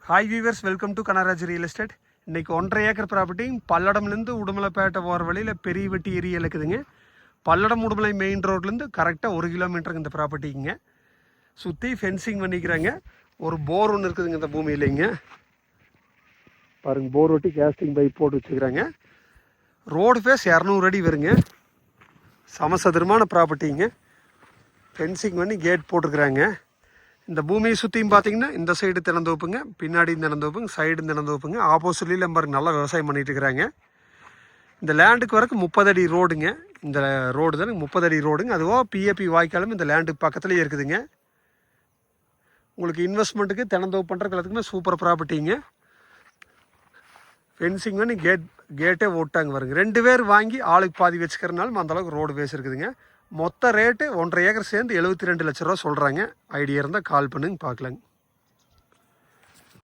Hi viewers, welcome to Kanaraj real estate. இன்றைக்கி 1.5 acre property பல்லடம்லேருந்து Udumalaipettai போகிற வழியில் பெரிய வெட்டி ஏரியா இருக்குதுங்க. பல்லடம் உடுமலை மெயின் ரோட்லேருந்து கரெக்டாக 1 கிலோமீட்டருக்கு இந்த ப்ராப்பர்ட்டிங்க. சுற்றி ஃபென்சிங் பண்ணிக்கிறாங்க. ஒரு போர் ஒன்று இருக்குதுங்க இந்த பூமியிலைங்க. பாருங்கள், போர் ஒட்டி கேஸ்டிங் பைப் போட்டு வச்சுக்கிறாங்க. ரோடு ஃபேஸ் 200 அடி வருங்க. சமசதுரமான ப்ராப்பர்ட்டிங்க. ஃபென்சிங் பண்ணி கேட் போட்டுருக்குறாங்க. இந்த பூமியை சுற்றியும் பார்த்தீங்கன்னா இந்த சைடு திறந்தோப்புங்க, பின்னாடி திறந்தோப்புங்க, சைடு திறந்தோப்புங்க. ஆப்போசிட்லேயும் பாருங்க நல்லா விவசாயம் பண்ணிட்டு இருக்கிறாங்க. இந்த லேண்டுக்கு வரைக்கும் 30 அடி ரோடுங்க. இந்த ரோடு தானே 30 அடி ரோடுங்க. அதுவோ பிஏபி வாய்க்காலும் இந்த லேண்டுக்கு பக்கத்துலேயே இருக்குதுங்க. உங்களுக்கு இன்வெஸ்ட்மெண்ட்டுக்கு திறந்தோப்பு பண்ணுறதுக்கு எல்லாத்துக்குமே சூப்பர் ப்ராப்பர்ட்டிங்க. ஃபென்சிங் பண்ணி கேட்டே ஓட்டாங்க பாருங்க. 2 பேர் வாங்கி ஆளுக்கு பாதி வச்சுக்கிறனாலும் அந்தளவுக்கு ரோடு பேஸ் இருக்குதுங்க. மொத்த ரேட்டு 1.5 ஏக்கர் சேர்ந்து 72 லட்ச ரூபா சொல்கிறாங்க. ஐடியா இருந்தால் கால் பண்ணுங்க, பார்க்கலாங்க.